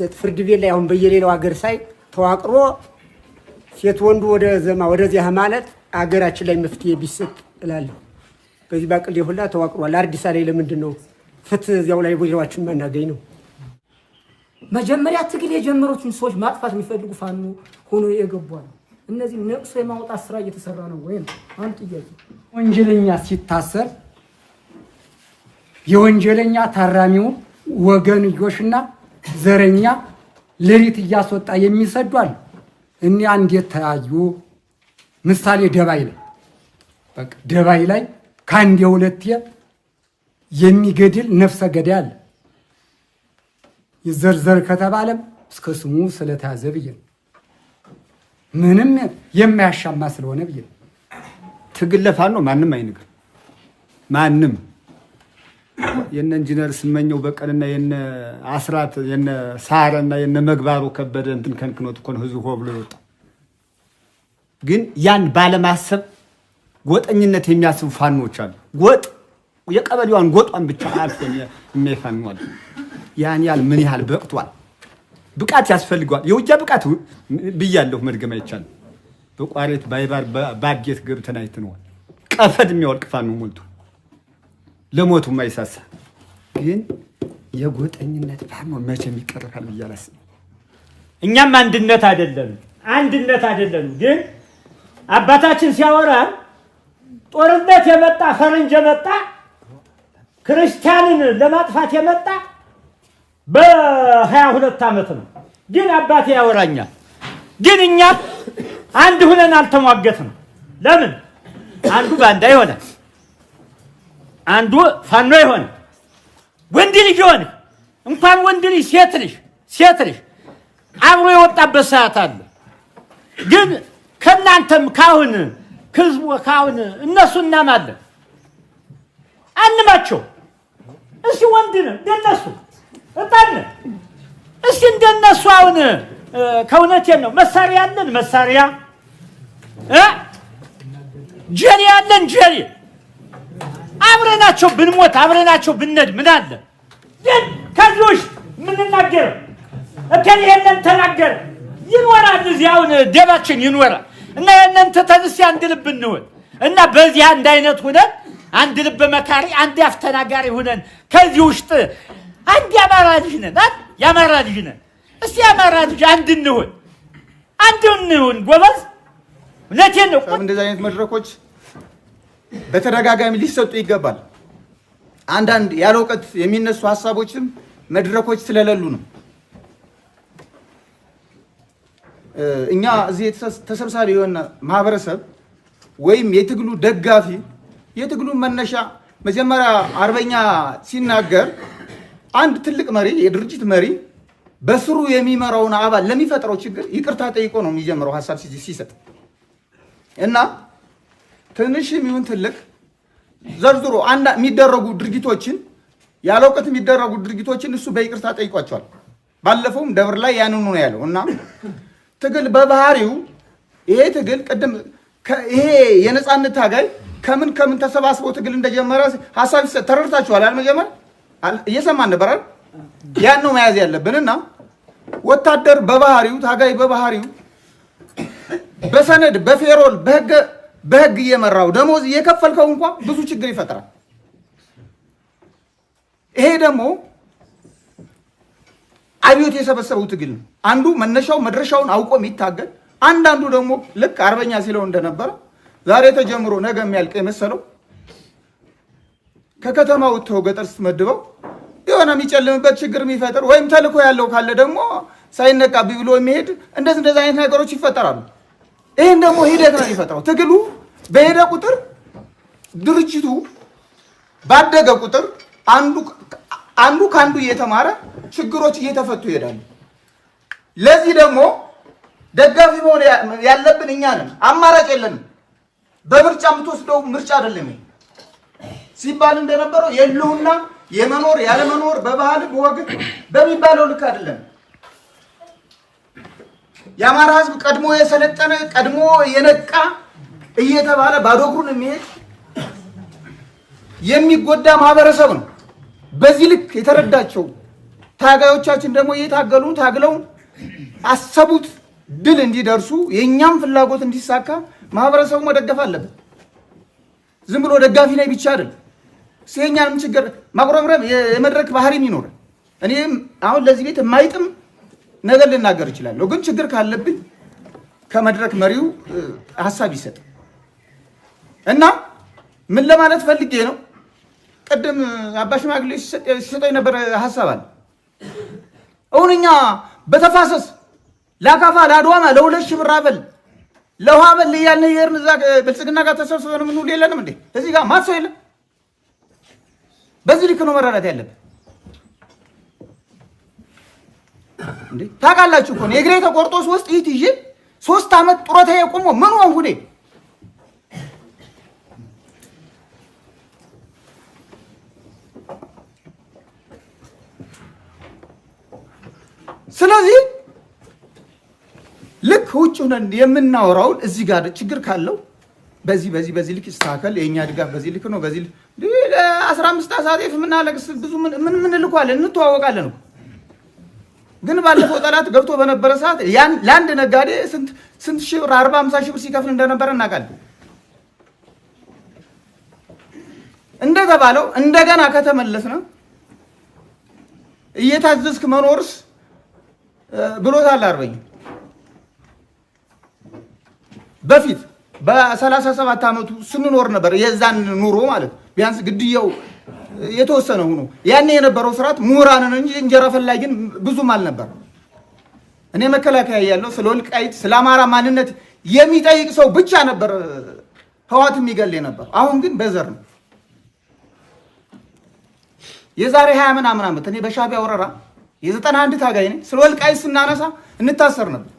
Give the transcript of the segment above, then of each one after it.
ቢሰጥ ፍርድ ቤት ላይ አሁን በየሌላው ሀገር ሳይ ተዋቅሮ ሴት ወንዱ ወደዚያ ማለት ሀገራችን ላይ መፍትሄ ቢሰጥ እላለሁ። በዚህ ባቅል ሁላ ተዋቅሯል። አዲስ ላይ ለምንድን ነው ፍትህ እዚያው ላይ ወዲያዋችን ማናገኝ ነው? መጀመሪያ ትግል የጀመሩትን ሰዎች ማጥፋት የሚፈልጉ ፋኖ ሆኖ የገቧል። እነዚህ ነቅሶ የማውጣት ስራ እየተሰራ ነው ወይ ነው አንተ ጥያቄ። ወንጀለኛ ሲታሰር የወንጀለኛ ታራሚው ወገንዮሽና ዘረኛ ለሪት እያስወጣ የሚሰዷል። እኛ እንዴት ተያዩ? ምሳሌ ደባይ ላይ በቃ ደባይ ላይ ካንዴ ሁለቴ የሚገድል ነፍሰ ገዳይ አለ። ይዘርዘር ከተባለም እስከ ስሙ ስለተያዘ ብዬ ምንም የማያሻማ ስለሆነ ብዬ ትግል ለፋኖ ማንም አይንገር ማንም የነ ኢንጂነር ስመኘው በቀልና የነ አስራት የነ ሳረና የነ መግባሩ ከበደ እንትን ከንክኖት እኮ ነው ህዝቡ ሆ ብሎ ይወጣ። ግን ያን ባለማሰብ ጎጠኝነት የሚያስቡ ፋኖች አሉ። ጎጥ የቀበሌዋን ጎጧን ብቻ አልፈን የሚፋኗል። ያን ያህል ምን ያህል በቅቷል? ብቃት ያስፈልገዋል። የውጊያ ብቃት ብያለሁ፣ መድገም አይቻልም። በቋሬት ባይባር ባጌት ገብተን አይተነዋል። ቀፈድ የሚያወልቅ ፋኖ ሞልቶ ለሞቱ ማይሳሳ። ግን የጎጠኝነት ፋኖ መቼም ይቀርፋል እያላስ እኛም አንድነት አይደለም። ግን አባታችን ሲያወራ ጦርነት የመጣ ፈረንጅ የመጣ ክርስቲያንን ለማጥፋት የመጣ በ22 ዓመት ነው። ግን አባቴ ያወራኛል። ግን እኛ አንድ ሆነን አልተሟገትንም። ለምን? አንዱ ባንዳ ይሆናል፣ አንዱ ፋኖ ይሆናል። ወንድ ልጅ ሆነ እንኳን ወንድ ልጅ ሴት ልጅ አብሮ የወጣበት ሰዓት አለ። ግን ከናንተም ካሁን ህዝቡ ካሁን እነሱ እናማለን አንማቸው። እስኪ ወንድ ነው እንደነሱ እጣን እስኪ እንደነሱ አሁን ከእውነቴን ነው መሳሪያ ያለን መሳሪያ ጀሪ ያለን ጀሪ አብረናቸው ብንሞት አብረናቸው ብንነድ ምን አለ? ግን ከዚህ ውስጥ የምንናገረው እከሌ የለን ተናገረ ይኖራል። እዚህ አሁን ደባችን ይኖራል እና የነን ተተንስ አንድ ልብ እንሆን እና በዚህ አንድ አይነት ሆነን አንድ ልብ መካሪ አንድ አፍተናጋሪ ሆነን ከዚህ ውስጥ አንድ ያማራ ልጅ ነን። እስቲ ያማራ ልጅ አንድ እንሆን ጎበዝ። እውነቴን ነው። እንደዚህ አይነት መድረኮች በተደጋጋሚ ሊሰጡ ይገባል። አንዳንድ ያለ እውቀት የሚነሱ ሀሳቦችም መድረኮች ስለሌሉ ነው። እኛ እዚህ ተሰብሳቢ የሆነ ማህበረሰብ ወይም የትግሉ ደጋፊ የትግሉ መነሻ መጀመሪያ አርበኛ ሲናገር አንድ ትልቅ መሪ የድርጅት መሪ በስሩ የሚመራውን አባል ለሚፈጥረው ችግር ይቅርታ ጠይቆ ነው የሚጀምረው ሐሳብ ሲሰጥ እና ትንሽም ይሁን ትልቅ ዘርዝሮ የሚደረጉ ድርጊቶችን ያለ እውቀት የሚደረጉ ድርጊቶችን እሱ በይቅርታ ጠይቋቸዋል። ባለፈውም ደብር ላይ ያንኑ ነው ያለው እና ትግል በባህሪው ይሄ ትግል ቅድም ይሄ የነጻነት ታጋይ ከምን ተሰባስበው ትግል እንደጀመረ ሐሳብ ተረድታችኋል። አልመጀመር እየሰማን ነበር አይደል? ያን ነው መያዝ ያለብንና ወታደር በባህሪው ታጋይ በባህሪው በሰነድ በፌሮል በህግ እየመራው ደሞዝ እየከፈልከው እንኳን ብዙ ችግር ይፈጥራል። ይሄ ደግሞ አብዮት የሰበሰበው ትግል ነው። አንዱ መነሻው መድረሻውን አውቆ የሚታገል አንዳንዱ ደግሞ ልክ አርበኛ ሲለው እንደነበረ ዛሬ ተጀምሮ ነገ የሚያልቅ የመሰለው ከከተማ ወጥተው ገጠር ስትመድበው የሆነ የሚጨልምበት ችግር የሚፈጥር ወይም ተልኮ ያለው ካለ ደግሞ ሳይነቃብ ብሎ የሚሄድ እንደዚህ አይነት ነገሮች ይፈጠራሉ። ይሄን ደግሞ ሂደት ነው የሚፈጥረው። ትግሉ በሄደ ቁጥር ድርጅቱ ባደገ ቁጥር አንዱ ካንዱ እየተማረ ችግሮች እየተፈቱ ይሄዳሉ። ለዚህ ደግሞ ደጋፊ መሆን ያለብን እኛ ነን። አማራጭ የለንም። በምርጫ የምትወስደው ምርጫ አይደለም ሲባል እንደነበረው የለውና የመኖር ያለመኖር በባህል በወግ በሚባለው ልክ አይደለም። የአማራ ህዝብ ቀድሞ የሰለጠነ ቀድሞ የነቃ እየተባለ ባዶ እግሩን የሚሄድ የሚጎዳ ማህበረሰብ ነው። በዚህ ልክ የተረዳቸው ታጋዮቻችን ደግሞ እየታገሉ ታግለው አሰቡት ድል እንዲደርሱ የእኛም ፍላጎት እንዲሳካ ማህበረሰቡ መደገፍ አለበት። ዝም ብሎ ደጋፊ ላይ ብቻ አይደል። የእኛንም ችግር ማጉረምረም የመድረክ ባህሪም ይኖራል። እኔም አሁን ለዚህ ቤት የማይጥም ነገር ልናገር እችላለሁ፣ ግን ችግር ካለብኝ ከመድረክ መሪው ሀሳብ ይሰጥ እና ምን ለማለት ፈልጌ ነው። ቅድም አባ ሽማግሌ ሲሰጠው የነበረ ሀሳብ አለ። አሁን እኛ በተፋሰስ ለአካፋ ለአድዋማ ለ2 ሺህ ብር አበል ለውሃ በል እያልን የሄድን እዛ ብልጽግና ጋር ተሰብስበን ምን የለንም እንዴ? እዚህ ጋር ማሰው የለም። በዚህ ልክ ነው መረዳት ያለብን እንዴ። ታውቃላችሁ እኮ የእግሬ ተቆርጦ 3 ጥይት ይዤ 3 ዓመት ጡረታ የቆሞ ምን ሆንኩ እኔ? ስለዚህ ልክ ውጭ ሆነን የምናወራውን እዚህ ጋር ችግር ካለው በዚህ ልክ ይስተካከል፣ የኛ ድጋፍ በዚህ ልክ ነው። በዚህ 15 አሳጤፍ ምናለቅስ ብዙ ምን ልኳለን እንተዋወቃለን። ግን ባለፈው ጠላት ገብቶ በነበረ ሰዓት ለአንድ ነጋዴ ስንት ሺህ ብር 40-50 ሺህ ብር ሲከፍል እንደነበረ እናውቃለን። እንደተባለው እንደገና ከተመለስነ እየታዘዝክ መኖርስ ብሎታል አርበኛ። በፊት በ37 ዓመቱ ስንኖር ነበር የዛን ኑሮ ማለት ቢያንስ ግድያው የተወሰነ ሆኖ ያኔ የነበረው ስርዓት ምሁራንን እንጂ እንጀራ ፈላጊን ብዙም አልነበር። እኔ መከላከያ ያለው ስለ ወልቃይት ስለ አማራ ማንነት የሚጠይቅ ሰው ብቻ ነበር ህዋት የሚገል ነበር። አሁን ግን በዘር ነው። የዛሬ 20 ምናምን ዓመት እኔ በሻቢያ ወረራ የ91 ታጋይ ነኝ። ስለ ወልቃይት ስናነሳ እንታሰር ነበር።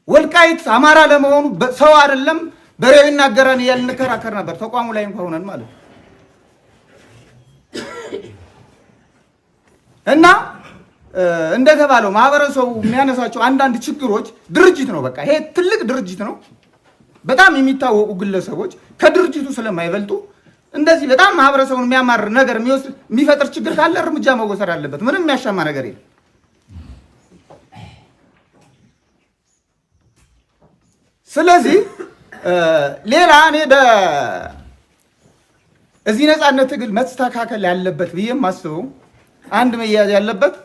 ወልቃይት አማራ ለመሆኑ ሰው አይደለም በሬው ይናገራን እያልን እንከራከር ነበር። ተቋሙ ላይ እንኳን ሆነን ማለት እና እንደተባለው ማህበረሰቡ የሚያነሳቸው አንዳንድ ችግሮች ድርጅት ነው። በቃ ይሄ ትልቅ ድርጅት ነው። በጣም የሚታወቁ ግለሰቦች ከድርጅቱ ስለማይበልጡ እንደዚህ በጣም ማህበረሰቡን የሚያማር ነገር የሚፈጥር ችግር ካለ እርምጃ መወሰድ አለበት። ምንም የሚያሻማ ነገር የለም። ስለዚህ ሌላ እኔ እዚህ ነፃነት ትግል መስተካከል ያለበት ብዬ የማስበው አንድ መያዝ ያለበት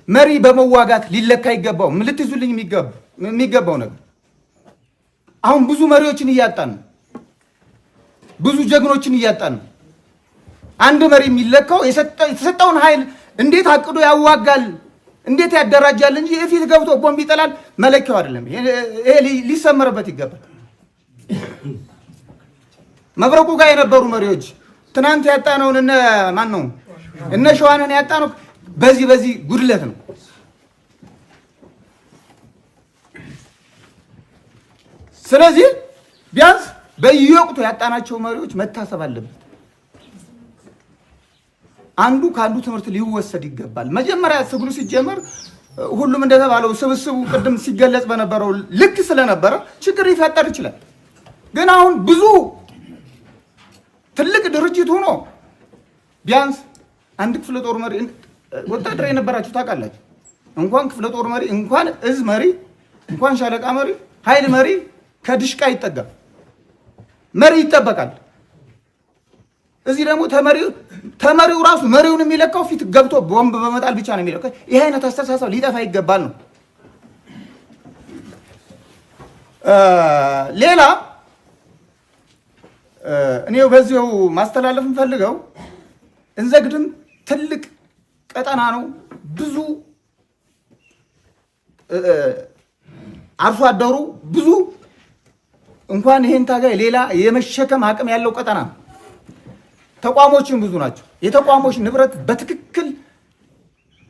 መሪ በመዋጋት ሊለካ ይገባው ልትይዙልኝ የሚገባው ነገር አሁን ብዙ መሪዎችን እያጣን ነው። ብዙ ጀግኖችን እያጣን ነው። አንድ መሪ የሚለካው የተሰጠውን ኃይል እንዴት አቅዶ ያዋጋል እንዴት ያደራጃል እንጂ እፊት ገብቶ ቦምብ ይጠላል መለኪያው አይደለም። ይሄ ሊሰመርበት ይገባል። መብረቁ ጋር የነበሩ መሪዎች ትናንት ያጣነውን እነ ሸዋንን ያጣነው በዚህ ጉድለት ነው። ስለዚህ ቢያንስ በየወቅቱ ያጣናቸው መሪዎች መታሰብ አለበት። አንዱ ካንዱ ትምህርት ሊወሰድ ይገባል። መጀመሪያ ትግሉ ሲጀመር ሁሉም እንደተባለው ስብስቡ ቅድም ሲገለጽ በነበረው ልክ ስለነበረ ችግር ሊፈጠር ይችላል። ግን አሁን ብዙ ትልቅ ድርጅት ሆኖ ቢያንስ አንድ ክፍለ ጦር መሪ ወታደር የነበራችሁ ታውቃላችሁ። እንኳን ክፍለ ጦር መሪ እንኳን እዝ መሪ እንኳን ሻለቃ መሪ ኃይል መሪ ከድሽቃ ይጠጋል። መሪ ይጠበቃል። እዚህ ደግሞ ተመሪው ራሱ መሪውን የሚለካው ፊት ገብቶ ቦምብ በመጣል ብቻ ነው የሚለካው። ይሄ አይነት አስተሳሰብ ሊጠፋ ይገባል ነው። ሌላ እኔው በዚሁ ማስተላለፍ እንፈልገው እንዘግድም ትልቅ ቀጠና ነው። ብዙ አርሶ አደሩ ብዙ እንኳን ይሄን ታጋይ ሌላ የመሸከም አቅም ያለው ቀጠና ነው። ተቋሞችን ብዙ ናቸው። የተቋሞች ንብረት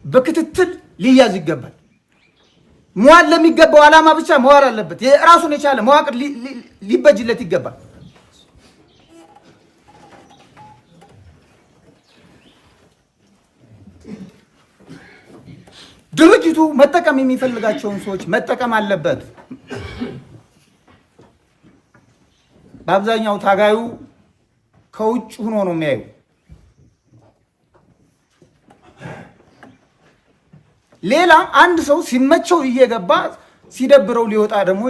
በክትትል ሊያዝ ይገባል። መዋል ለሚገባው ዓላማ ብቻ መዋል አለበት። የራሱን የቻለ መዋቅር ሊበጅለት ይገባል። ድርጅቱ መጠቀም የሚፈልጋቸውን ሰዎች መጠቀም አለበት። በአብዛኛው ታጋዩ ከውጭ ሆኖ ነው የሚያዩ። ሌላ አንድ ሰው ሲመቸው እየገባ ሲደብረው ሊወጣ ደግሞ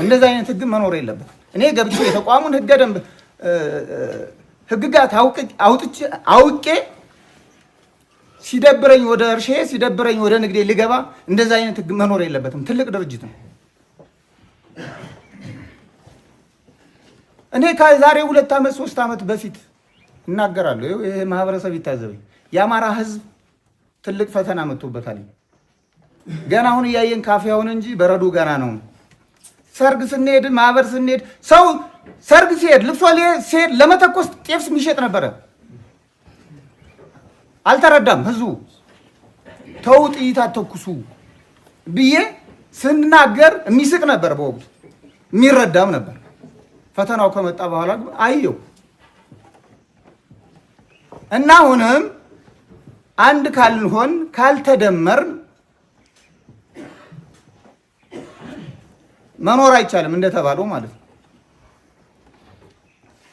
እንደዛ አይነት ህግ መኖር የለበት። እኔ ገብቼ የተቋሙን ህገ ደንብ ህግጋት አውቄ ሲደብረኝ ወደ እርሻዬ ሲደብረኝ ወደ ንግዴ ሊገባ እንደዛ አይነት ህግ መኖር የለበትም። ትልቅ ድርጅት ነው። እኔ ከዛሬ 2 ዓመት 3 ዓመት በፊት እናገራለሁ። ይሄ ማህበረሰብ ይታዘበኝ። የአማራ ህዝብ ትልቅ ፈተና መጥቶበታል። ገና አሁን እያየን ካፊያውን እንጂ በረዶ ገና ነው። ሰርግ ስንሄድ ማህበር ስንሄድ ሰው ሰርግ ሲሄድ ልብሶ ሲሄድ ለመተኮስ ጤፍ የሚሸጥ ነበረ። አልተረዳም ህዝቡ። ተው ጥይት አትተኩሱ ብዬ ስናገር የሚስቅ ነበር፣ በወቅቱ የሚረዳም ነበር። ፈተናው ከመጣ በኋላ አየው እና አሁንም አንድ ካልሆን ካልተደመር መኖር አይቻልም እንደተባለው ማለት ነው።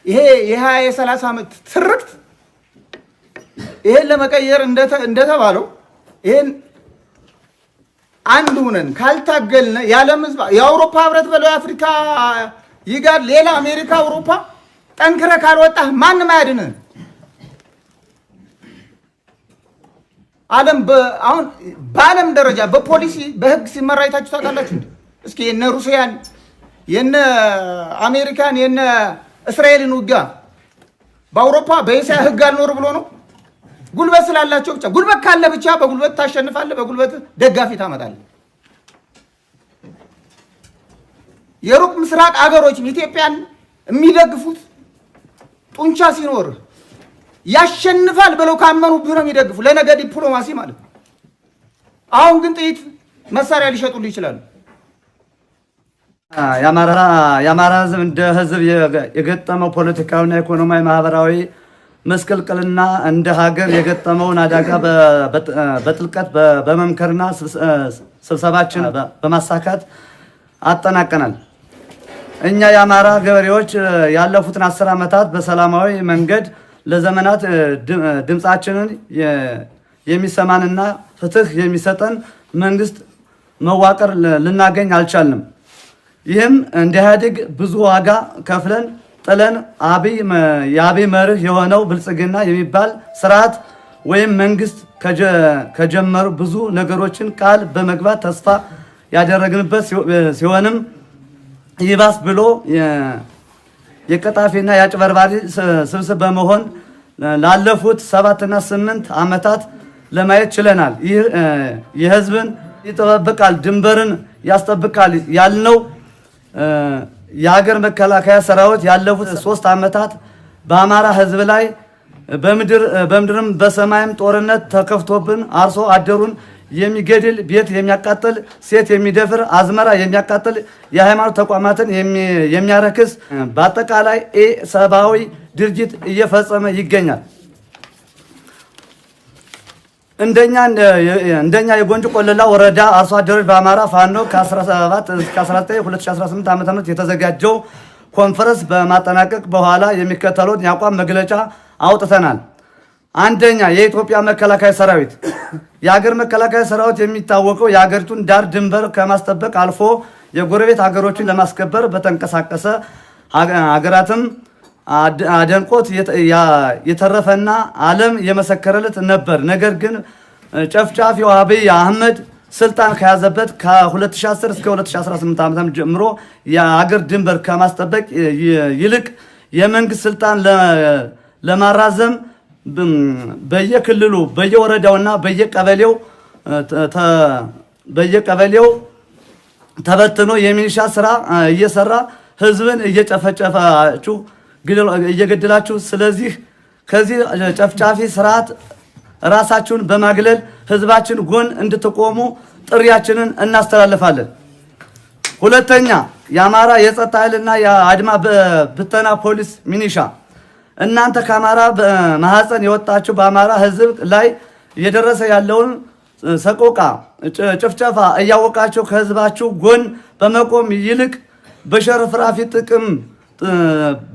ይሄ የ20-30 ዓመት ትርክት ይሄን ለመቀየር እንደተባለው ይሄን አንድ ሆነን ካልታገልነ የዓለም ህዝብ የአውሮፓ ህብረት በለው የአፍሪካ ይጋር ሌላ አሜሪካ አውሮፓ ጠንክረ ካልወጣህ ማንም አያድንህ። አሁን በዓለም ደረጃ በፖሊሲ በህግ ሲመራ አይታችሁ ታውቃላችሁ እንዴ? እስኪ የነ ሩሲያን የነ አሜሪካን የነ እስራኤልን ውጊያ በአውሮፓ በእስያ ህግ አልኖር ብሎ ነው? ጉልበት ስላላቸው ብቻ። ጉልበት ካለ ብቻ በጉልበት ታሸንፋለህ፣ በጉልበት ደጋፊ ታመጣለህ። የሩቅ ምስራቅ አገሮች ኢትዮጵያን የሚደግፉት ጡንቻ ሲኖር ያሸንፋል ብለው ካመኑብህ ነው የሚደግፉ፣ ለነገ ዲፕሎማሲ ማለት ነው። አሁን ግን ጥይት መሳሪያ ሊሸጡልህ ይችላሉ። የአማራ ህዝብ እንደ ህዝብ የገጠመው ፖለቲካዊና ኢኮኖሚያዊ ማህበራዊ መስቀልቅልና እንደ ሀገር የገጠመውን አደጋ በጥልቀት በመምከርና ስብሰባችን በማሳካት አጠናቀናል። እኛ የአማራ ገበሬዎች ያለፉትን 10 ዓመታት በሰላማዊ መንገድ ለዘመናት ድምፃችንን የሚሰማንና ፍትህ የሚሰጠን መንግስት መዋቅር ልናገኝ አልቻልንም። ይህም እንደ ኢህአዴግ ብዙ ዋጋ ከፍለን ጥለን የአብይ መርህ የሆነው ብልጽግና የሚባል ስርዓት ወይም መንግስት ከጀመሩ ብዙ ነገሮችን ቃል በመግባት ተስፋ ያደረግንበት ሲሆንም ይባስ ብሎ የቀጣፊና የአጭበርባሪ ስብስብ በመሆን ላለፉት 7 እና 8 ዓመታት ለማየት ችለናል። ይህ የህዝብን ይጠብቃል ድንበርን ያስጠብቃል ያልነው የሀገር መከላከያ ሰራዊት ያለፉት 3 ዓመታት በአማራ ህዝብ ላይ በምድርም በሰማይም ጦርነት ተከፍቶብን አርሶ አደሩን የሚገድል ቤት የሚያቃጥል ሴት የሚደፍር አዝመራ የሚያቃጥል የሃይማኖት ተቋማትን የሚያረክስ በአጠቃላይ ሰብአዊ ድርጊት እየፈጸመ ይገኛል። እንደኛ የጎንጅ ቆለላ ወረዳ አርሶ አደሮች በአማራ ፋኖ ከ17 እስከ 19 2018 ዓ.ም የተዘጋጀው ኮንፈረንስ በማጠናቀቅ በኋላ የሚከተለውን የአቋም መግለጫ አውጥተናል። አንደኛ፣ የኢትዮጵያ መከላከያ ሰራዊት የሀገር መከላከያ ሰራዊት የሚታወቀው የሀገሪቱን ዳር ድንበር ከማስጠበቅ አልፎ የጎረቤት ሀገሮችን ለማስከበር በተንቀሳቀሰ ሀገራትም አደንቆት የተረፈና ዓለም የመሰከረለት ነበር። ነገር ግን ጨፍጫፊው አብይ አህመድ ስልጣን ከያዘበት ከ2010 እስከ 2018 ዓ.ም ጀምሮ የሀገር ድንበር ከማስጠበቅ ይልቅ የመንግስት ስልጣን ለማራዘም በየክልሉ በየወረዳውና በየቀበሌው ተበትኖ የሚሊሻ ስራ እየሰራ ህዝብን እየገደላችሁ ስለዚህ ከዚህ ጨፍጫፊ ስርዓት ራሳችሁን በማግለል ህዝባችን ጎን እንድትቆሙ ጥሪያችንን እናስተላልፋለን። ሁለተኛ፣ የአማራ የጸጥታ ኃይልና የአድማ ብተና ፖሊስ ሚኒሻ እናንተ ከአማራ ማህፀን የወጣችሁ በአማራ ህዝብ ላይ እየደረሰ ያለውን ሰቆቃ፣ ጭፍጨፋ እያወቃችሁ ከህዝባችሁ ጎን በመቆም ይልቅ በሸርፍራፊ ጥቅም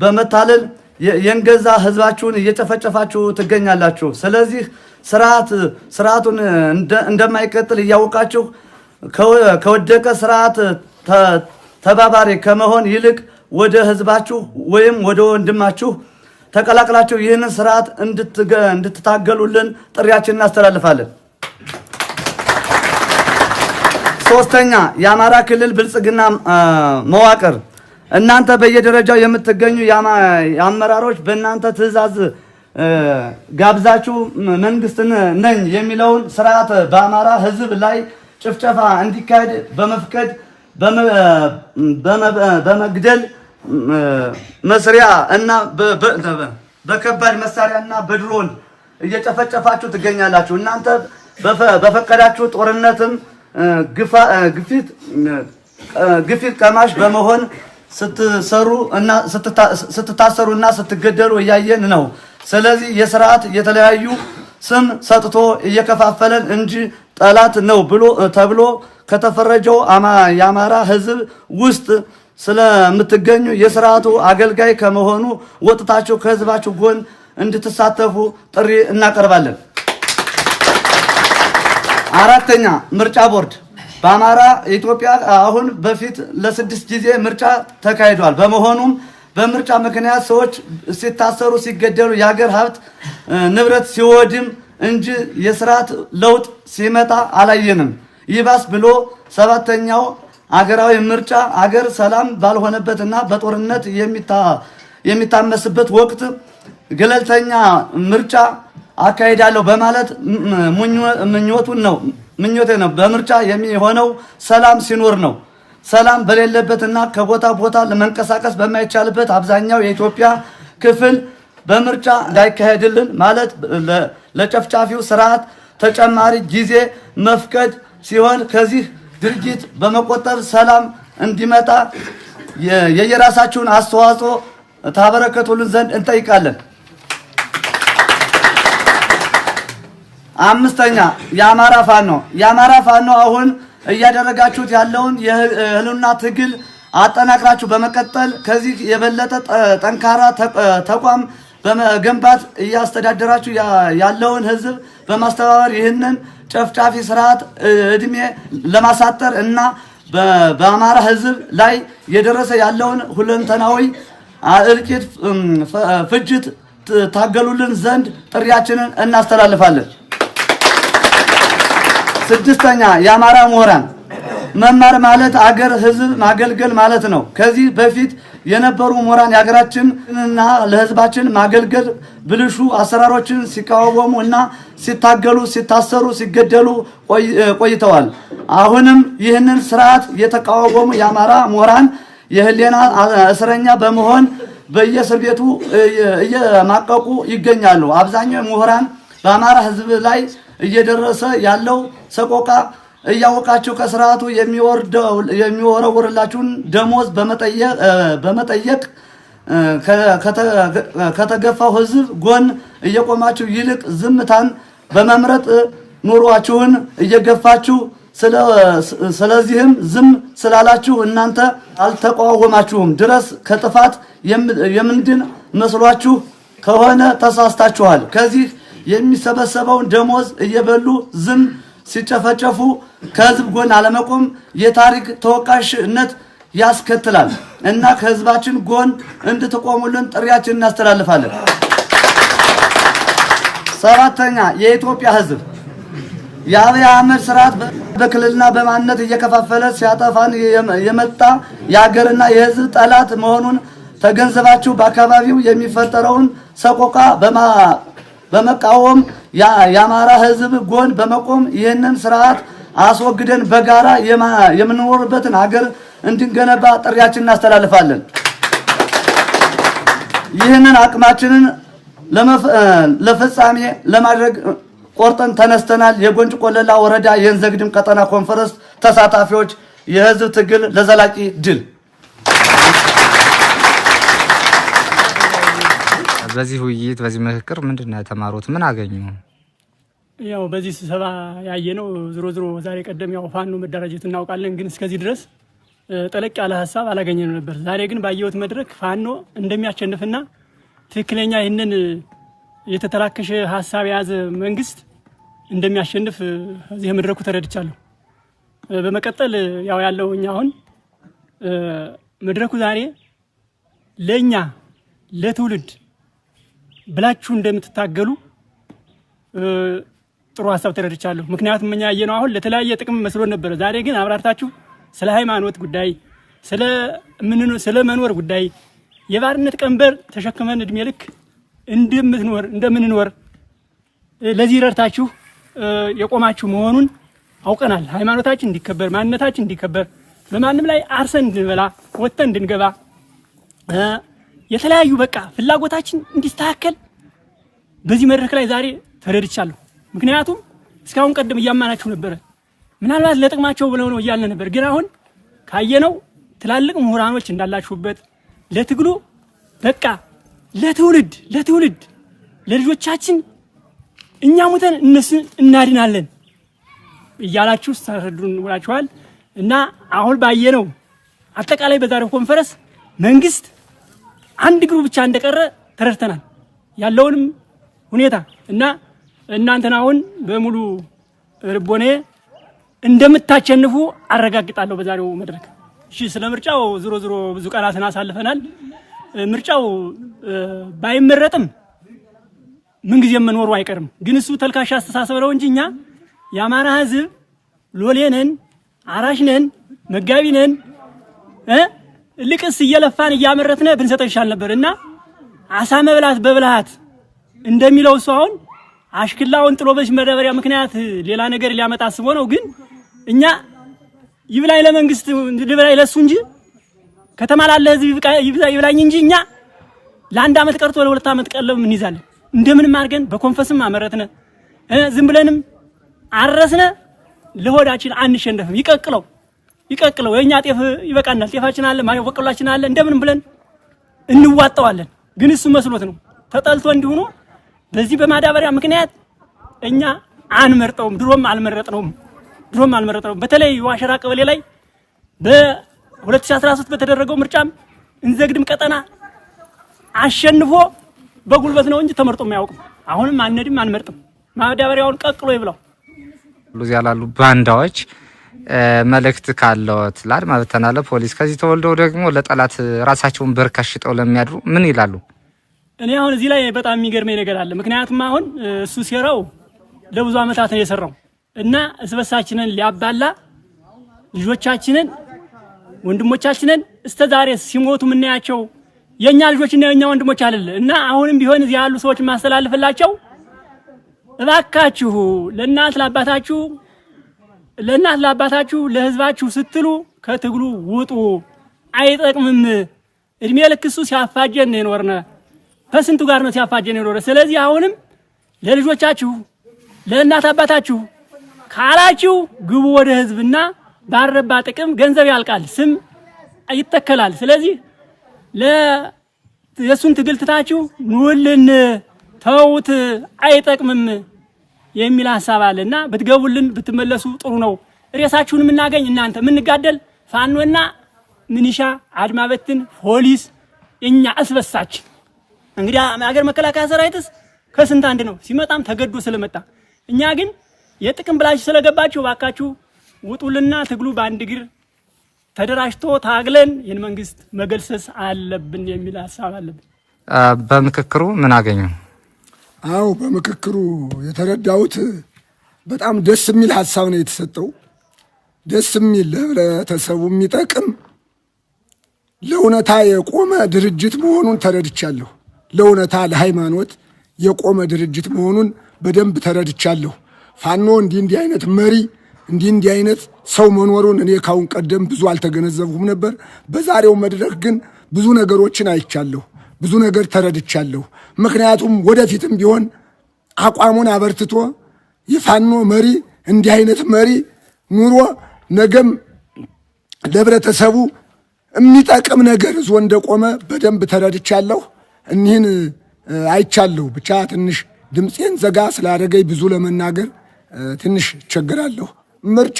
በመታለል የንገዛ ህዝባችሁን እየጨፈጨፋችሁ ትገኛላችሁ። ስለዚህ ስርዓቱን እንደማይቀጥል እያወቃችሁ ከወደቀ ስርዓት ተባባሪ ከመሆን ይልቅ ወደ ህዝባችሁ ወይም ወደ ወንድማችሁ ተቀላቅላችሁ ይህንን ስርዓት እንድትታገሉልን ጥሪያችንን እናስተላልፋለን። ሶስተኛ የአማራ ክልል ብልጽግና መዋቅር እናንተ በየደረጃው የምትገኙ የአመራሮች በእናንተ ትዕዛዝ ጋብዛችሁ መንግስትን ነኝ የሚለውን ስርዓት በአማራ ህዝብ ላይ ጭፍጨፋ እንዲካሄድ በመፍቀድ በመግደል መስሪያ እና በከባድ መሳሪያ እና በድሮን እየጨፈጨፋችሁ ትገኛላችሁ። እናንተ በፈቀዳችሁ ጦርነትም ግፊት ቀማሽ በመሆን ስትታሰሩ እና ስትገደሉ እያየን ነው። ስለዚህ የስርዓት የተለያዩ ስም ሰጥቶ እየከፋፈለን እንጂ ጠላት ነው ተብሎ ከተፈረጀው የአማራ ህዝብ ውስጥ ስለምትገኙ የስርዓቱ አገልጋይ ከመሆኑ ወጥታችሁ ከህዝባችሁ ጎን እንድትሳተፉ ጥሪ እናቀርባለን። አራተኛ ምርጫ ቦርድ በአማራ ኢትዮጵያ አሁን በፊት ለ6 ጊዜ ምርጫ ተካሂዷል። በመሆኑም በምርጫ ምክንያት ሰዎች ሲታሰሩ፣ ሲገደሉ፣ የሀገር ሀብት ንብረት ሲወድም እንጂ የስርዓት ለውጥ ሲመጣ አላየንም። ይባስ ብሎ 7ኛው አገራዊ ምርጫ አገር ሰላም ባልሆነበትና በጦርነት የሚታመስበት ወቅት ገለልተኛ ምርጫ አካሄዳለሁ በማለት ምኞቴ ነው። በምርጫ የሚሆነው ሰላም ሲኖር ነው። ሰላም በሌለበትና ከቦታ ቦታ ለመንቀሳቀስ በማይቻልበት አብዛኛው የኢትዮጵያ ክፍል በምርጫ እንዳይካሄድልን ማለት ለጨፍጫፊው ስርዓት ተጨማሪ ጊዜ መፍቀድ ሲሆን ከዚህ ድርጊት በመቆጠብ ሰላም እንዲመጣ የየራሳችሁን አስተዋጽኦ ታበረከቱልን ዘንድ እንጠይቃለን። አምስተኛ የአማራ ፋኖ አሁን እያደረጋችሁት ያለውን የህልውና ትግል አጠናክራችሁ በመቀጠል ከዚህ የበለጠ ጠንካራ ተቋም በመገንባት እያስተዳደራችሁ ያለውን ህዝብ በማስተባበር ይህንን ጨፍጫፊ ስርዓት እድሜ ለማሳጠር እና በአማራ ህዝብ ላይ የደረሰ ያለውን ሁለንተናዊ እልቂት፣ ፍጅት ታገሉልን ዘንድ ጥሪያችንን እናስተላልፋለን። ስድስተኛ የአማራ ምሁራን መማር ማለት አገር ህዝብ ማገልገል ማለት ነው። ከዚህ በፊት የነበሩ ምሁራን የሀገራችንና ለህዝባችን ማገልገል ብልሹ አሰራሮችን ሲቃወሙ እና ሲታገሉ፣ ሲታሰሩ፣ ሲገደሉ ቆይተዋል። አሁንም ይህንን ስርዓት የተቃወሙ የአማራ ምሁራን የህሊና እስረኛ በመሆን በየእስር ቤቱ እየማቀቁ ይገኛሉ። አብዛኛው ምሁራን በአማራ ህዝብ ላይ እየደረሰ ያለው ሰቆቃ እያወቃችሁ ከስርዓቱ የሚወረውርላችሁን ደሞዝ በመጠየቅ ከተገፋው ህዝብ ጎን እየቆማችሁ ይልቅ ዝምታን በመምረጥ ኑሯችሁን እየገፋችሁ ስለዚህም ዝም ስላላችሁ እናንተ አልተቃወማችሁም ድረስ ከጥፋት የምንድን መስሏችሁ ከሆነ ተሳስታችኋል። ከዚህ የሚሰበሰበውን ደሞዝ እየበሉ ዝም ሲጨፈጨፉ ከህዝብ ጎን አለመቆም የታሪክ ተወቃሽነት ያስከትላል እና ከህዝባችን ጎን እንድትቆሙልን ጥሪያችንን እናስተላልፋለን። ሰባተኛ የኢትዮጵያ ህዝብ የአብይ አህመድ ስርዓት በክልልና በማንነት እየከፋፈለ ሲያጠፋን የመጣ የሀገርና የህዝብ ጠላት መሆኑን ተገንዘባችሁ በአካባቢው የሚፈጠረውን ሰቆቃ በመቃወም የአማራ ህዝብ ጎን በመቆም ይህንን ስርዓት አስወግደን በጋራ የምንኖርበትን ሀገር እንድንገነባ ጥሪያችንን እናስተላልፋለን። ይህንን አቅማችንን ለፍጻሜ ለማድረግ ቆርጠን ተነስተናል። የጎንጭ ቆለላ ወረዳ የእንዘግድም ቀጠና ኮንፈረንስ ተሳታፊዎች የህዝብ ትግል ለዘላቂ ድል። በዚህ ውይይት በዚህ ምክክር ምንድነው የተማሩት? ምን አገኙ? ያው በዚህ ስብሰባ ያየነው ዝሮ ዛሬ ቀደም ያው ፋኖ መደራጀት እናውቃለን፣ ግን እስከዚህ ድረስ ጠለቅ ያለ ሀሳብ አላገኘንም ነበር። ዛሬ ግን ባየሁት መድረክ ፋኖ እንደሚያሸንፍና ትክክለኛ ይህንን የተተላከሸ ሀሳብ የያዘ መንግስት እንደሚያሸንፍ እዚህ መድረኩ ተረድቻለሁ። በመቀጠል ያለው እኛ አሁን መድረኩ ዛሬ ለኛ ለትውልድ ብላችሁ እንደምትታገሉ ጥሩ ሀሳብ ተረድቻለሁ። ምክንያቱም እኛ ያየነው አሁን ለተለያየ ጥቅም መስሎ ነበር። ዛሬ ግን አብራርታችሁ ስለ ሃይማኖት ጉዳይ፣ ስለ መኖር ጉዳይ የባርነት ቀንበር ተሸክመን እድሜ ልክ እንደምንኖር ለዚህ ረድታችሁ የቆማችሁ መሆኑን አውቀናል። ሃይማኖታችን እንዲከበር፣ ማንነታችን እንዲከበር፣ በማንም ላይ አርሰን እንድንበላ ወጥተን እንድንገባ የተለያዩ በቃ ፍላጎታችን እንዲስተካከል በዚህ መድረክ ላይ ዛሬ ተረድቻለሁ። ምክንያቱም እስካሁን ቀደም እያማናችሁ ነበረ። ምናልባት ለጥቅማቸው ብለው ነው እያልን ነበር። ግን አሁን ካየነው ትላልቅ ምሁራኖች እንዳላችሁበት ለትግሉ በቃ ለትውልድ ለልጆቻችን እኛ ሙተን እነሱ እናድናለን እያላችሁ ታረዱን ወላችኋል። እና አሁን ባየነው አጠቃላይ በዛሬው ኮንፈረንስ መንግስት አንድ ግሩ ብቻ እንደቀረ ተረድተናል ያለውንም ሁኔታ እና እናንተን አሁን በሙሉ ልቦኔ እንደምታቸንፉ አረጋግጣለሁ በዛሬው መድረክ። እሺ ስለ ምርጫው ዝሮ ብዙ ቀናትን አሳልፈናል። ምርጫው ባይመረጥም ምን ጊዜም መኖሩ አይቀርም። ግን እሱ ተልካሻ አስተሳሰብ ነው እንጂ እኛ የአማራ ህዝብ ሎሌነን፣ አራሽነን፣ መጋቢነን ልቅስ እየለፋን እያመረትነ ብንሰጠው ይሻል ነበርና አሳ መብላት በብልሃት እንደሚለው እሱ አሁን አሽክላውን ጥሎ በሽ መደበሪያ ምክንያት ሌላ ነገር ሊያመጣ አስቦ ነው። ግን እኛ ይብላኝ ለመንግስት ይብላኝ ለሱ እንጂ ከተማ ላለ ህዝብ ይብላኝ እንጂ እኛ ለአንድ አመት ቀርቶ ለሁለት አመት ቀለብ ምን ይዛለን እንደምንም አድርገን በኮንፈስም አመረትነ ዝም ብለንም አረስነ ለሆዳችን አንሸነፍም። ይቀቅለው የኛ ጤፍ ይበቃናል፣ ጤፋችን አለ፣ ማይወቀላችን አለ፣ እንደምንም ብለን እንዋጣዋለን። ግን እሱ መስሎት ነው ተጠልቶ እንዲሆኑ በዚህ በማዳበሪያ ምክንያት እኛ አንመርጠውም። ድሮም አልመረጥነውም። በተለይ ዋሸራ ቀበሌ ላይ በ2013 በተደረገው ምርጫም እንዘግድም ቀጠና አሸንፎ በጉልበት ነው እንጂ ተመርጦ የማያውቅም። አሁንም አንመርጥም። ማዳበሪያውን ቀቅሎ ይብላው። እዚያ ያላሉ ባንዳዎች መልእክት ካለዎት ለአድማ በተና ለፖሊስ ከዚህ ተወልደው ደግሞ ለጠላት ራሳቸውን በርካሽጠው ለሚያድሩ ምን ይላሉ? እኔ አሁን እዚህ ላይ በጣም የሚገርመኝ ነገር አለ። ምክንያቱም አሁን እሱ ሲራው ለብዙ አመታት ነው የሰራው እና እስበሳችንን ሊያባላ ልጆቻችንን ወንድሞቻችንን እስተዛሬ ሲሞቱ ምናያቸው የኛ ልጆችና የኛ ወንድሞች አይደል እና አሁንም ቢሆን እዚህ ያሉ ሰዎች ማስተላለፍላቸው እባካችሁ ለእናት ለአባታችሁ ለህዝባችሁ ስትሉ ከትግሉ ውጡ። አይጠቅምም። እድሜ ልክ እሱ ሲያፋጀን የኖርነ ከስንቱ ጋር ነው ሲያፋጀን የኖረ። ስለዚህ አሁንም ለልጆቻችሁ ለእናት አባታችሁ ካላችሁ ግቡ ወደ ህዝብና ባረባ ጥቅም ገንዘብ ያልቃል፣ ስም ይተከላል። ስለዚህ የሱን ትግል ትታችሁ ኑልን ተውት፣ አይጠቅምም የሚል ሐሳብ አለና ብትገቡልን ብትመለሱ ጥሩ ነው። ሬሳችሁን የምናገኝ እናንተ የምንጋደል ፋኖና ምንሻ አድማ በትን ፖሊስ እኛ አስበሳችን እንግዲህ አገር መከላከያ ሰራዊትስ ከስንት አንድ ነው ሲመጣም ተገዶ ስለመጣ እኛ ግን የጥቅም ብላችሁ ስለገባችሁ ባካችሁ ውጡልና ትግሉ በአንድ እግር ተደራጅቶ ታግለን ይህን መንግስት መገልሰስ አለብን የሚል ሐሳብ አለብን። በምክክሩ ምን አገኙ? አው በምክክሩ የተረዳሁት በጣም ደስ የሚል ሐሳብ ነው የተሰጠው። ደስ የሚል ለህብረተሰቡ የሚጠቅም ለእውነታ የቆመ ድርጅት መሆኑን ተረድቻለሁ። ለእውነታ ለሃይማኖት የቆመ ድርጅት መሆኑን በደንብ ተረድቻለሁ። ፋኖ እንዲህ አይነት መሪ እንዲህ አይነት ሰው መኖሩን እኔ ካሁን ቀደም ብዙ አልተገነዘብኩም ነበር። በዛሬው መድረክ ግን ብዙ ነገሮችን አይቻለሁ፣ ብዙ ነገር ተረድቻለሁ። ምክንያቱም ወደፊትም ቢሆን አቋሙን አበርትቶ የፋኖ መሪ እንዲህ አይነት መሪ ኑሮ ነገም ለህብረተሰቡ የሚጠቅም ነገር ዞ እንደቆመ በደንብ ተረድቻለሁ። እኒህን አይቻለሁ። ብቻ ትንሽ ድምፄን ዘጋ ስላደረገኝ ብዙ ለመናገር ትንሽ ቸገራለሁ። ምርጫ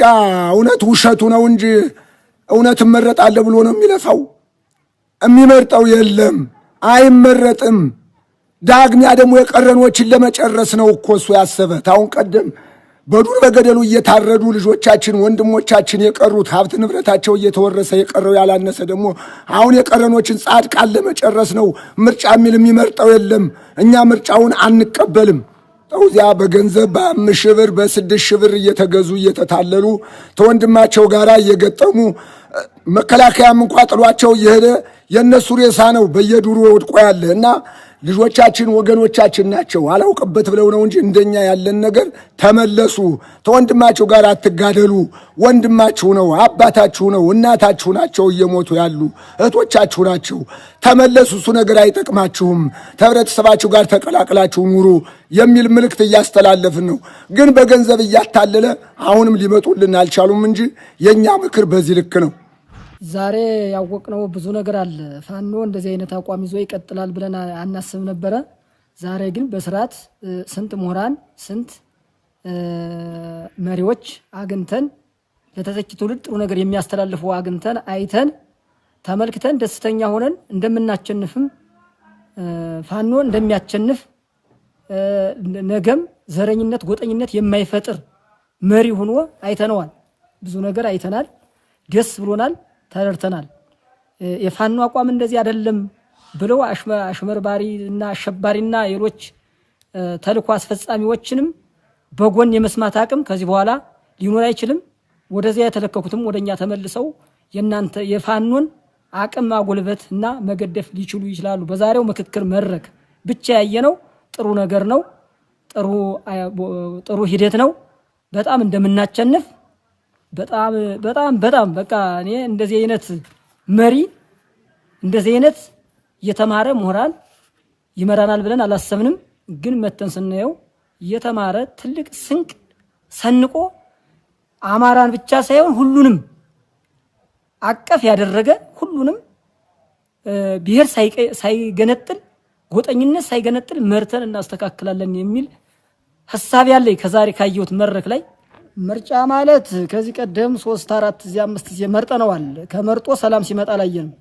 እውነት ውሸቱ ነው እንጂ እውነት እመረጣለሁ ብሎ ነው የሚለፋው። የሚመርጠው የለም፣ አይመረጥም። ዳግሚያ ደግሞ የቀረኖችን ለመጨረስ ነው እኮ እሱ ያሰበ። ታሁን ቀደም በዱር በገደሉ እየታረዱ ልጆቻችን ወንድሞቻችን የቀሩት ሀብት ንብረታቸው እየተወረሰ የቀረው ያላነሰ ደግሞ አሁን የቀረኖችን ጻድቃን ለመጨረስ ነው። ምርጫ የሚል የሚመርጠው የለም። እኛ ምርጫውን አንቀበልም። እዚያ በገንዘብ በ5 ሺህ ብር በ6 ሺህ ብር እየተገዙ እየተታለሉ ተወንድማቸው ጋር እየገጠሙ መከላከያም እንኳ ጥሏቸው እየሄደ የእነሱ ሬሳ ነው በየዱሩ ወድቆ ያለ እና ልጆቻችን ወገኖቻችን ናቸው። አላውቅበት ብለው ነው እንጂ እንደኛ ያለን ነገር ተመለሱ። ተወንድማችሁ ጋር አትጋደሉ። ወንድማችሁ ነው፣ አባታችሁ ነው፣ እናታችሁ ናቸው እየሞቱ ያሉ እህቶቻችሁ ናቸው። ተመለሱ። እሱ ነገር አይጠቅማችሁም። ከህብረተሰባችሁ ጋር ተቀላቅላችሁ ኑሩ የሚል መልእክት እያስተላለፍን ነው። ግን በገንዘብ እያታለለ አሁንም ሊመጡልን አልቻሉም እንጂ የኛ ምክር በዚህ ልክ ነው። ዛሬ ያወቅነው ብዙ ነገር አለ። ፋኖ እንደዚህ አይነት አቋም ይዞ ይቀጥላል ብለን አናስብ ነበረ። ዛሬ ግን በስርዓት ስንት ምሁራን ስንት መሪዎች አግኝተን ለተተኪ ትውልድ ጥሩ ነገር የሚያስተላልፉ አግኝተን አይተን ተመልክተን ደስተኛ ሆነን እንደምናቸንፍም ፋኖ እንደሚያቸንፍ ነገም ዘረኝነት ጎጠኝነት የማይፈጥር መሪ ሆኖ አይተነዋል። ብዙ ነገር አይተናል። ደስ ብሎናል። ተረድተናል። የፋኖ አቋም እንደዚህ አይደለም ብለው አሽመርባሪና አሸባሪና ሌሎች ተልኮ አስፈጻሚዎችንም በጎን የመስማት አቅም ከዚህ በኋላ ሊኖር አይችልም። ወደዚያ የተለከኩትም ወደኛ ተመልሰው የናንተ የፋኖን አቅም ማጎልበት እና መገደፍ ሊችሉ ይችላሉ። በዛሬው ምክክር መድረክ ብቻ ያየነው ጥሩ ነገር ነው። ጥሩ ሂደት ነው። በጣም እንደምናቸንፍ በጣም በቃ እኔ እንደዚህ አይነት መሪ እንደዚህ አይነት የተማረ ምሁራን ይመራናል ብለን አላሰብንም። ግን መተን ስናየው የተማረ ትልቅ ስንቅ ሰንቆ አማራን ብቻ ሳይሆን ሁሉንም አቀፍ ያደረገ ሁሉንም ብሔር ሳይገነጥል ጎጠኝነት ሳይገነጥል መርተን እናስተካክላለን የሚል ሐሳብ ያለኝ ከዛሬ ካየሁት መድረክ ላይ ምርጫ ማለት ከዚህ ቀደም 3 4 5 ጊዜ መርጠነዋል። ከመርጦ ሰላም ሲመጣ አላየንም።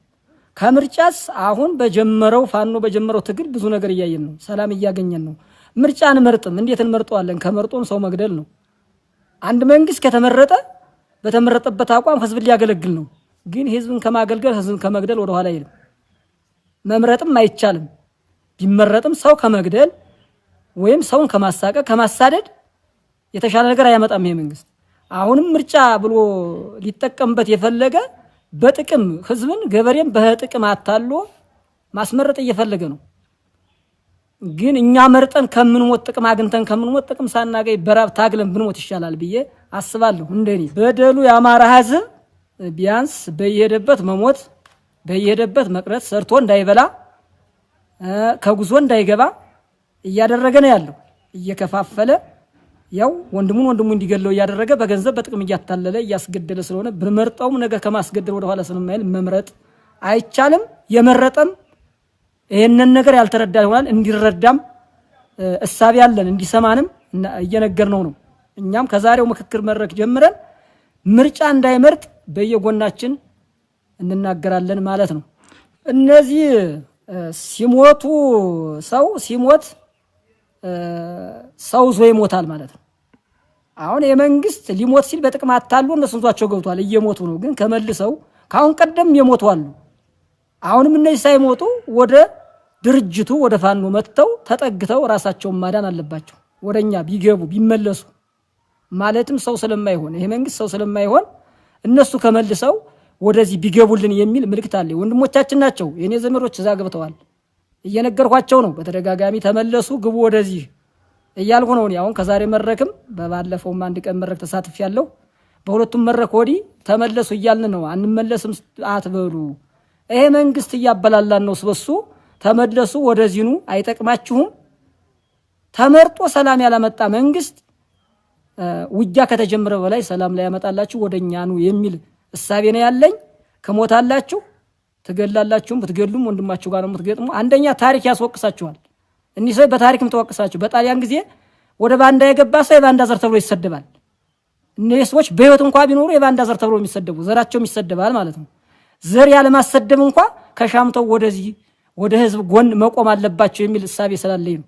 ከምርጫስ አሁን በጀመረው ፋኖ በጀመረው ትግል ብዙ ነገር እያየን ነው። ሰላም እያገኘን ነው። ምርጫን መርጥም እንዴት እንመርጠዋለን? ከመርጦም ሰው መግደል ነው። አንድ መንግስት ከተመረጠ በተመረጠበት አቋም ህዝብን ሊያገለግል ነው። ግን ህዝብን ከማገልገል ህዝብን ከመግደል ወደ ኋላ አይልም። መምረጥም አይቻልም። ቢመረጥም ሰው ከመግደል ወይም ሰውን ከማሳቀቅ ከማሳደድ የተሻለ ነገር አያመጣም ይሄ መንግስት። አሁንም ምርጫ ብሎ ሊጠቀምበት የፈለገ በጥቅም ህዝብን ገበሬን በጥቅም አታሎ ማስመረጥ እየፈለገ ነው። ግን እኛ መርጠን ከምንሞት ጥቅም አግንተን ከምንሞት ጥቅም ሳናገኝ በራብ ታግለን ብንሞት ይሻላል ብዬ አስባለሁ። እንደኔ በደሉ የአማራ ህዝብ ቢያንስ በየሄደበት መሞት በየሄደበት መቅረት ሰርቶ እንዳይበላ ከጉዞ እንዳይገባ እያደረገ ነው ያለው። እየከፋፈለ ያው ወንድሙ እንዲገለው እያደረገ በገንዘብ በጥቅም እያታለለ እያስገደለ ስለሆነ ብንመርጠውም ነገር ከማስገደል ወደ ኋላ ስለማይል መምረጥ አይቻልም። የመረጠም ይሄንን ነገር ያልተረዳ ይሆናል። እንዲረዳም እሳብ ያለን እንዲሰማንም እየነገርነው ነው። እኛም ከዛሬው ምክክር መድረክ ጀምረን ምርጫ እንዳይመርጥ በየጎናችን እንናገራለን ማለት ነው። እነዚህ ሲሞቱ ሰው ሲሞት ሰው ዞ ይሞታል ማለት ነው። አሁን የመንግስት ሊሞት ሲል በጥቅም አታሉ እነሱን ዟቸው ገብቷል። እየሞቱ ነው። ግን ከመልሰው ካሁን ቀደም የሞቱ አሉ። አሁንም እነዚህ ሳይሞቱ ወደ ድርጅቱ ወደ ፋኖ መጥተው ተጠግተው ራሳቸውን ማዳን አለባቸው። ወደኛ ቢገቡ ቢመለሱ ማለትም ሰው ስለማይሆን ይሄ መንግስት ሰው ስለማይሆን እነሱ ከመልሰው ወደዚህ ቢገቡልን የሚል ምልክት አለ። ወንድሞቻችን ናቸው። የኔ ዘመዶች እዛ ገብተዋል። እየነገርኳቸው ነው። በተደጋጋሚ ተመለሱ ግቡ ወደዚህ እያልኩ ነው። አሁን ከዛሬ መድረክም በባለፈውም አንድ ቀን መድረክ ተሳትፌያለሁ። በሁለቱም መድረክ ወዲህ ተመለሱ እያልን ነው። አንመለስም አትበሉ። ይሄ መንግስት እያበላላን ነው። ስበሱ ተመለሱ ወደዚህኑ አይጠቅማችሁም። ተመርጦ ሰላም ያላመጣ መንግስት ውጊያ ከተጀመረ በላይ ሰላም ላይ ያመጣላችሁ ወደኛ ነው የሚል እሳቤ ነው ያለኝ። ከሞታላችሁ ትገላላችሁም ብትገሉም ወንድማችሁ ጋር ነው የምትገጥሙ። አንደኛ ታሪክ ያስወቅሳችኋል። እኒህ ሰው በታሪክም ተወቅሳችሁ በጣሊያን ጊዜ ወደ ባንዳ የገባ ሰው የባንዳ ዘር ተብሎ ይሰደባል። እነዚህ ሰዎች በህይወት እንኳን ቢኖሩ የባንዳ ዘር ተብሎ የሚሰደቡ ዘራቸውም ይሰደባል ማለት ነው። ዘር ያለ ማሰደብ እንኳን ከሻምተው ወደዚህ ወደ ህዝብ ጎን መቆም አለባቸው የሚል እሳቤ ስላለኝ ነው።